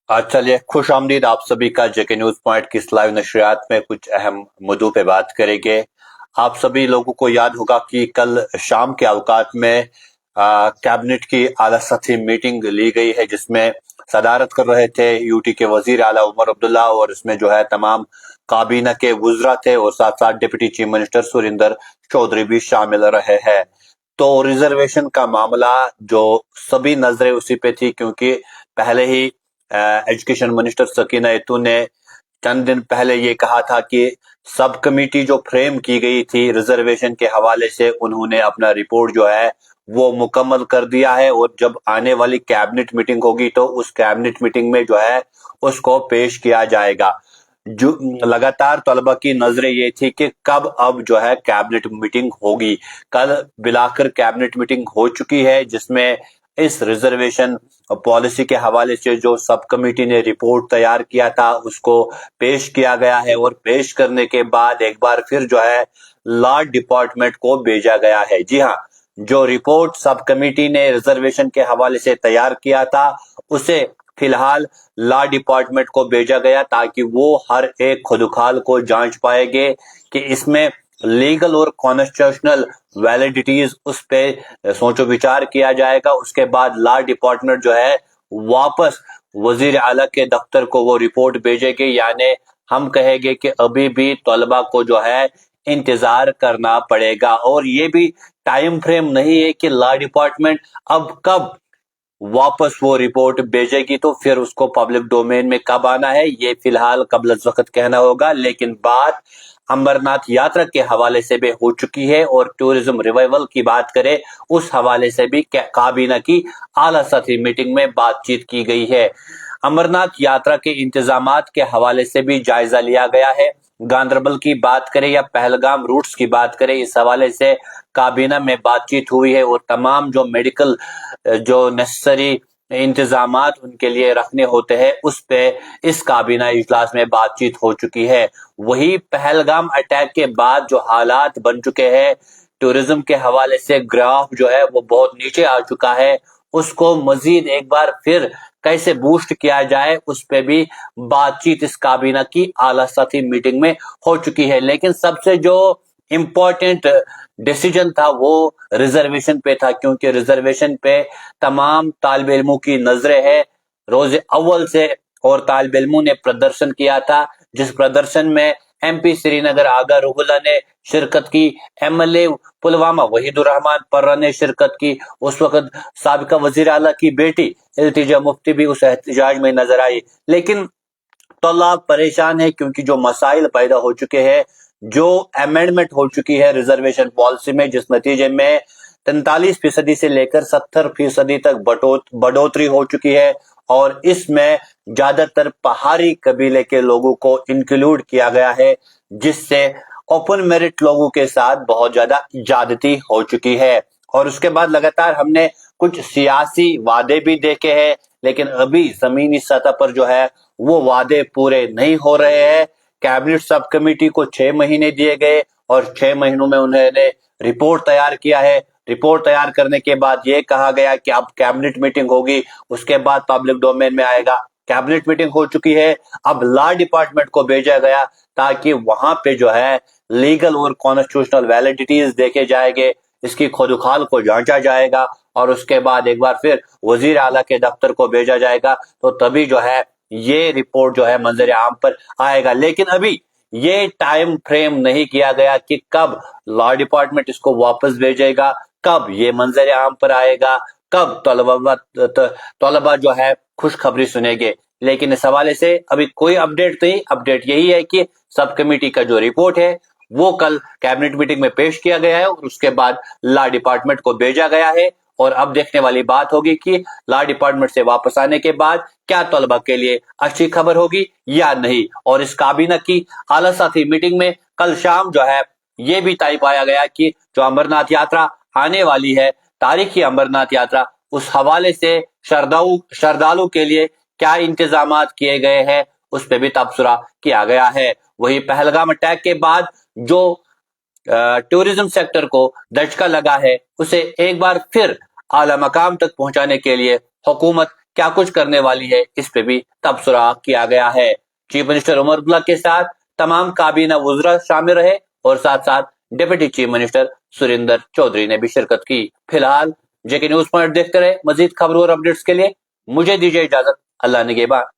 आज चलिए खुश आमदीद आप सभी का जेके न्यूज पॉइंट की इस लाइव नशरियात में कुछ अहम मुद्दों पे बात करेंगे। आप सभी लोगों को याद होगा कि कल शाम के अवकात में कैबिनेट की आला सतही मीटिंग ली गई है, जिसमें सदारत कर रहे थे यूटी के वजीर आला उमर अब्दुल्ला, और इसमें जो है तमाम काबीना के वुजरा थे और साथ साथ deputy chief minister Surinder Choudhary भी शामिल रहे हैं। तो रिजर्वेशन का मामला जो सभी नजरें उसी पे थी, क्योंकि पहले ही एजुकेशन मिनिस्टर सकीना यतून ने चंद दिन पहले ये कहा था कि सब कमेटी जो फ्रेम की गई थी रिजर्वेशन के हवाले से, उन्होंने अपना रिपोर्ट जो है वो मुकम्मल कर दिया है, और जब आने वाली कैबिनेट मीटिंग होगी तो उस कैबिनेट मीटिंग में जो है उसको पेश किया जाएगा। जो लगातार तलबा की नजरें ये थी कि कब अब जो है कैबिनेट मीटिंग होगी। कल बिलाकर कैबिनेट मीटिंग हो चुकी है, जिसमें इस रिजर्वेशन पॉलिसी के हवाले से जो सब कमेटी ने रिपोर्ट तैयार किया था उसको पेश किया गया है, और पेश करने के बाद एक बार फिर जो है लॉ डिपार्टमेंट को भेजा गया है। जी हाँ, जो रिपोर्ट सब कमेटी ने रिजर्वेशन के हवाले से तैयार किया था उसे फिलहाल लॉ डिपार्टमेंट को भेजा गया, ताकि वो हर एक खुदखाल को जांच पाएंगे कि इसमें लीगल और कॉन्स्टिट्यूशनल वैलिडिटीज उस पे सोचो विचार किया जाएगा। उसके बाद लॉ डिपार्टमेंट जो है वापस वजीर आला के दफ्तर को वो रिपोर्ट भेजेगी, यानी हम कहेंगे कि अभी भी तलबा को जो है इंतजार करना पड़ेगा। और ये भी टाइम फ्रेम नहीं है कि लॉ डिपार्टमेंट अब कब वापस वो रिपोर्ट भेजेगी, तो फिर उसको पब्लिक डोमेन में कब आना है ये फिलहाल कबल वक्त कहना होगा। लेकिन बात अमरनाथ यात्रा के हवाले से भी हो चुकी है, और टूरिज्म रिवाइवल की बात करें उस हवाले से भी काबीना की आला सतही मीटिंग में बातचीत की गई है। अमरनाथ यात्रा के इंतजामात के हवाले से भी जायजा लिया गया है। गांदरबल की बात करें या पहलगाम रूट्स की बात करें, इस हवाले से काबीना में बातचीत हुई है, और तमाम जो मेडिकल जो नेसेसरी इंतजामात उनके लिए रखने होते हैं उस पे इस काबीना इजलास में बातचीत हो चुकी है। वही पहलगाम अटैक के बाद जो हालात बन चुके हैं टूरिज्म के हवाले से, ग्राफ जो है वो बहुत नीचे आ चुका है, उसको मजीद एक बार फिर कैसे बूस्ट किया जाए उस पे भी बातचीत इस काबीना की आला सतही मीटिंग में हो चुकी है। लेकिन सबसे जो इम्पोर्टेंट डिसीजन था वो रिजर्वेशन पे था, क्योंकि रिजर्वेशन पे तमाम तालिब इल्मों की नजरें है। रोज अव्वल से और तालिब इल्मों ने प्रदर्शन किया था, जिस प्रदर्शन में एमपी श्रीनगर आगा रुहुल्ला ने शिरकत की, एमएलए पुलवामा वहीदुर रहमान पर्रा ने शिरकत की, उस वक्त साबिका वजीर आला की बेटी इल्तिजा मुफ्ती भी उस एहतजाज में नजर आई। लेकिन तल्लाब परेशान है, क्योंकि जो मसाइल पैदा हो चुके हैं, जो अमेंडमेंट हो चुकी है रिजर्वेशन पॉलिसी में, जिस नतीजे में 43% से लेकर 70% तक बढ़ोतरी हो चुकी है, और इसमें ज्यादातर पहाड़ी कबीले के लोगों को इंक्लूड किया गया है, जिससे ओपन मेरिट लोगों के साथ बहुत ज्यादा ज्यादती हो चुकी है। और उसके बाद लगातार हमने कुछ सियासी वादे भी देखे हैं, लेकिन अभी जमीनी सतह पर जो है वो वादे पूरे नहीं हो रहे हैं। कैबिनेट सब कमेटी को 6 महीने दिए गए, और 6 महीनों में उन्होंने रिपोर्ट तैयार किया है। रिपोर्ट तैयार करने के बाद ये कहा गया कि अब कैबिनेट मीटिंग होगी, उसके बाद पब्लिक डोमेन में आएगा। कैबिनेट मीटिंग हो चुकी है, अब लॉ डिपार्टमेंट को भेजा गया, ताकि वहां पे जो है लीगल और कॉन्स्टिट्यूशनल वैलिडिटीज देखे जाएंगे, इसकी खोदखाल को जांचा जाएगा, और उसके बाद एक बार फिर वजीर आला के दफ्तर को भेजा जाएगा, तो तभी जो है ये रिपोर्ट जो है मंजर आम पर आएगा। लेकिन अभी ये टाइम फ्रेम नहीं किया गया कि कब लॉ डिपार्टमेंट इसको वापस भेजेगा, कब ये मंजर आम पर आएगा, कब तलबा जो है खुशखबरी सुनेंगे। लेकिन इस हवाले से अभी कोई अपडेट नहीं। अपडेट यही है कि सब कमेटी का जो रिपोर्ट है वो कल कैबिनेट मीटिंग में पेश किया गया है, और उसके बाद लॉ डिपार्टमेंट को भेजा गया है। और अब देखने वाली बात होगी कि लॉ डिपार्टमेंट से वापस आने के बाद क्या तलबा के लिए अच्छी खबर होगी या नहीं। और इस काबीना की आला सतही मीटिंग में कल शाम जो है ये भी तय पाया गया कि जो अमरनाथ यात्रा आने वाली है, तारीखी अमरनाथ यात्रा, उस हवाले से श्रद्धालु के लिए क्या इंतजामात किए गए हैं उस पर भी तबसरा किया गया है। वही पहलगाम अटैक के बाद जो टूरिज्म सेक्टर को दचका लगा है, उसे एक बार फिर आला मकाम तक पहुंचाने के लिए हुकूमत کیا کچھ کرنے والی ہے، اس پہ بھی تبصرہ کیا گیا ہے۔ چیف منسٹر عمر عبداللہ کے ساتھ تمام کابینہ وزراء شامل رہے اور ساتھ ساتھ deputy chief minister Surinder Choudhary نے بھی شرکت کی۔ فی الحال جے کے نیوز پوائنٹ دیکھتے رہے، مزید خبروں اور اپڈیٹس کے لیے مجھے دیجیے اجازت، اللہ نگہبان۔